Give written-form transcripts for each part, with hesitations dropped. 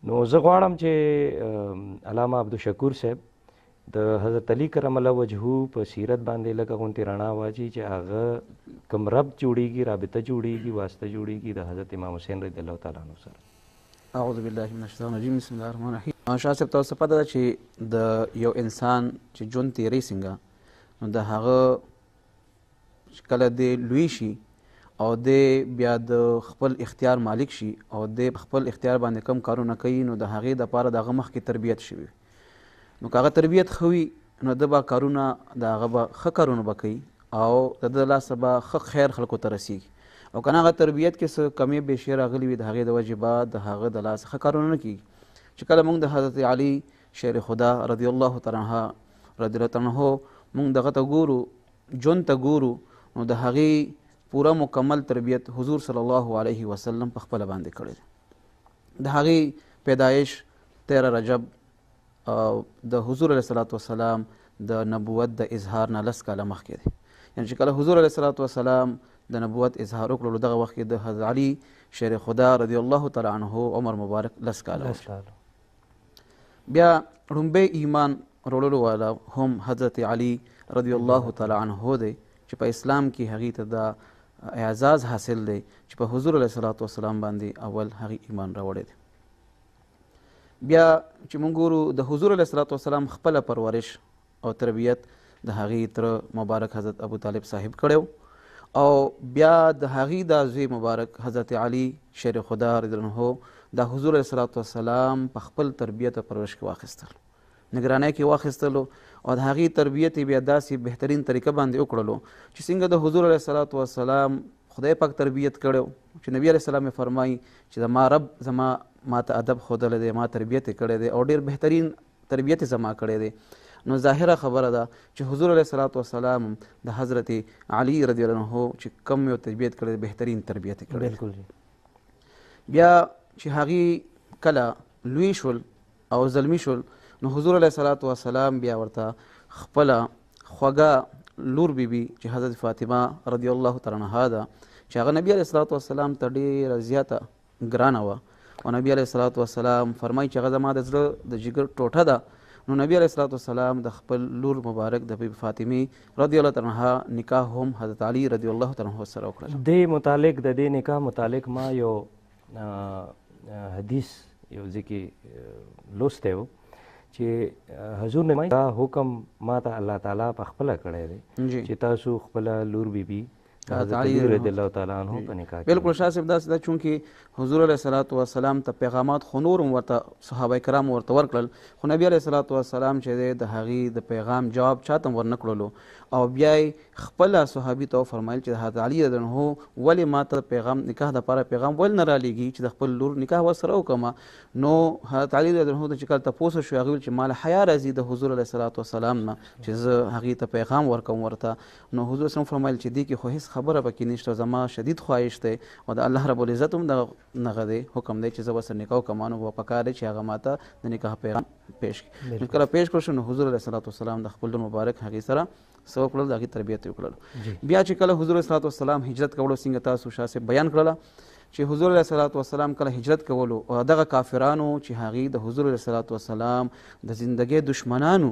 نو زه غواړم چې علامه عبدالشکور صاحب د حضرت علي کرم الله وجهه په سیرت باندې لکه غونتې رڼا واچي چې هغه کوم ربط جوړیږي، رابطه جوړیږي، واسطه جوړیږي د حضرت امام حسین رضی الله تعالی عنه سره. اعوذ بالله من الشیطان الرجیم. بسم الله الرحمن الرحیم. شاه صاحب تاسو پته ده چې د یو انسان چې ژوند تیری څنګه نو د هغه کله د لوی شي او د بیا د خپل اختیار مالک شي او د خپل اختیار باندې کم کارونه کوي نو د هغې دپاره د هغه مخکې تربیت شوي نو که هغه تربیت ښه وي نو ده به کارونه د هغه به ښه کارونه به کوي او د ده لاسه به ښه خیر خلکو ته رسیږي او که نه هغه تربیت کې څه کمې بیشې راغلي وي د هغې د وجې به د هغه د لاسه ښه کارونه نه کېږي. چې کله موږ د حضرت علي شیر خدا رضی الله تعالی عنه موږ دغه ته ګورو، ژوند ته ګورو، نو د هغې پوره مکمل تربیت حضور صلی الله علیه وسلم په خپله باندې کړی دی. د هغې پیدایش 13 رجب د حضور علیه صلات وسلام د نبوت د اظهار نه 10 کاله مخکې دی. یعنې چې کله حضور علیه صلات وسلام د نبوت اظهار وکړلو دغه وخت کې د حضرت علي شیر خدا رضی الله تعالی عنه عمر مبارک 10 کاله و. بیا ړومبی ایمان وروړلو والا هم حضرت علي رضی الله تعالی عنه دی چې په اسلام کې هغې ته دا اعزاز حاصل دی چې په حضور علیه صلات وسلام باندې اول هغې ایمان راوړی دی. بیا چې موږ ګورو د حضور علیه صلات وسلام خپله پرورش او تربیت د هغې تره مبارک حضرت ابو طالب صاحب کړی او بیا د هغې دا زوی مبارک حضرت علي شیر خدا رضی الله عنه د حضور علیه صلات وسلام په خپل تربیت او پرورش کې واخیستل، نگرانی کې واخیستلو او د هغې تربیت یې بیا داسې بهترین طریقه باندې وکړلو چې څنګه د حضور علیه صلات وسلام خدای پاک تربیت کړی چې نبی علیه السلام یې فرمایي چې زما رب زما ماته ادب ښودلی دی، ما تربیت یې کړی دی او ډېر بهترین تربیت یې زما کړی دی. نو ظاهره خبره ده چې حضور علیه صلات وسلام د حضرت علي رضی الله عنه چې کم یو تربیت کړی دی بهترین تربیت یې کړی. بیا چې هغې کله لوی شول او زلمی شول نو حضور علیه صلات وسلام بیا ورته خپله خوږه لور بیبي چې حضرت فاطمه رضی الله تعالی عنها ده چې هغه نبی علیه صلات وسلام ته ډېره زیاته ګرانه وه او نبی علیه صلات وسلام فرمایي چې هغه زما د زړه د جګر ټوټه ده. نو نبی علیه صلات وسلام د خپل لور مبارک د بیبي فاطمې رضی الله تعالی عنها نکاح هم حضرت علي رضی الله تعالی عنه سره وکړل. دې متعلق د دې نکاح متعلق ما یو حدیث یو ځای کې لوستی و چې حضور نے دا حکم ما ته الله تعالی په خپله کړی دی چې تاسو خپله لور بیبي حضرت علي رضی الله تعالی عنه په نکاح کې. بلکل شاه صاحب داسې ده چونکې حضور علیه صلات وسلام ته پیغامات خو نور هم ورته صحابه کرام ورته ورکړل خو نبي علیه صلات وسلام چې دی د هغې د پیغام جواب چاته هم ورنه کړلو او بیا یې خپله صحابي ته وفرمایل چې حضرت علي رضی الله عنه ولې ما ته پیغام نکاح دپاره پیغام ولې نه رالیږي چې د خپل لور نکاح ورسره وکړمه. نو حضرت علي رضی الله عنه ته چې کله تپوس شو هغې ویل چې ما له حیا راځي د حضور علیه صلات وسلام نه چې زه هغې ته پیغام ورکوم ورته. نو حضور صلی فرمایل چې دې کې خو هېڅ خبره پکې نشته، زما شدید خواهش دی او د الله رب العزت هم دغه دی حکم دی چې زه ورسره نکاح وکړم نو به پکار دی چې هغه ماته د نکاح پیغام پیش کړي. نو کله پیش کړل شو نو حضور علیه صلات وسلام د خپل لور مبارک هغې سره څه وکړل د هغې تربیت یې وکړل. بیا چې کله حضور علیه صلات وسلام هجرت کولو څنګه تاسو شاه صاحب بیان کړله چې حضور علیه صلات وسلام کله هجرت کولو او دغه کافرانو چې هغې د حضور علیه صلات وسلام د زندګۍ دشمنانو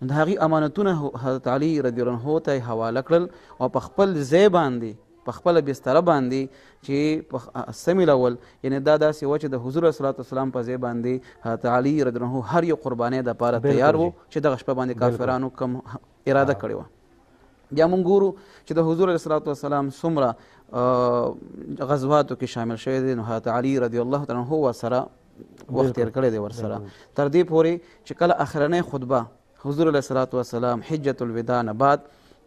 د هغې امانتونه حضرت علي رضی الله عنه ته یې حواله کړل او په خپل ځای باندې په خپله بستره باندې چې په سمې لول یعنې دا داسې وه چې د حضور علیه صلات وسلام په ځای باندې حضرت علي رضی الله عنه هر یو قربانۍ دپاره تیار و چې دغه شپه باندې کافرانو کم اراده کړې وه. بیا موږ ګورو چې د حضور علیه صلات وسلام څومره غزواتو کې شامل شوی دی نو حضرت علي رضی الله تعالی عنه ورسره وخت تېر کړی دی ورسره تر دې پورې چې کله اخرنۍ خطبه حضور علیه صلات وسلام حجة الوداع نه بعد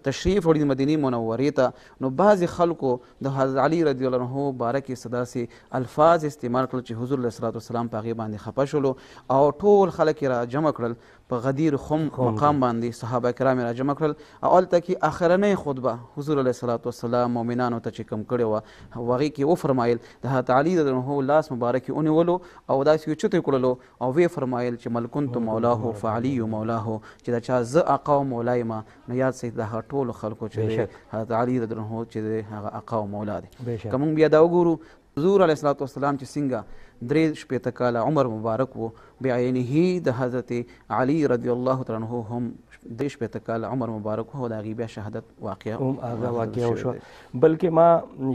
تشریف وړي مدینې منورې ته نو بعضې خلکو د حضرت علي رضی الله عنه باره کې څه داسې الفاظ استعمال کړل چې حضور علیه صلات وسلام په هغې باندې خفه شولو او ټول خلک یې را جمع کړل په غدیر خم مقام باندې صحابه کرام یې را جمع کړل او هلته کې اخرنۍ خطبه حضور علیه صلات وسلام مؤمنانو ته چې کوم کړې وه هغې کې وفرمایل د حضرت علي رضی الله عنه لاس مبارک یې ونیولو او داسې یې چوتې کړلو او ویې فرمایل چې مل کنت مولاه فعلي مولاه چې د چا زه آقا او مولا یم نو یاد سئ د ټولو خلکو چې حضرت علي رضی الله عنه چې هغه آقا او مولا دی. که موږ بیا دا وګورو حضور علیه الصلاۃ والسلام چې څنګه 63 کاله عمر مبارک وو بعینه د حضرت علی رضی الله تعالی عنہ هم 63 کاله عمر مبارک وو د هغې بیا شهادت واقعه هم هغه واقعه وشوه. بلکې ما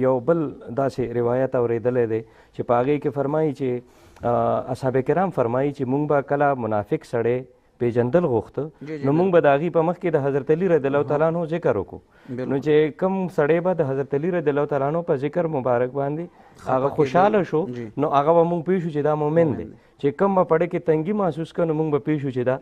یو بل داسې روایت اورېدلی دی چې په هغې کې فرمایي چې اصحاب کرام فرمایي چې مونږ به کله منافق سړی پیژندل غوښته نو مونږ به د هغې په مخکې د حضرت علي رضی الله تعالی عنه ذکر وکړو. نو چې کوم سړی به د حضرت علي رضی الله تعالی عنه په ذکر مبارک باندې هغه خوشحاله شو نو هغه به مونږ پوه شو چې دا مؤمن دی. چې کوم به پړه کې تنګي محسوس کړو نو مونږ به پوه شو چې دا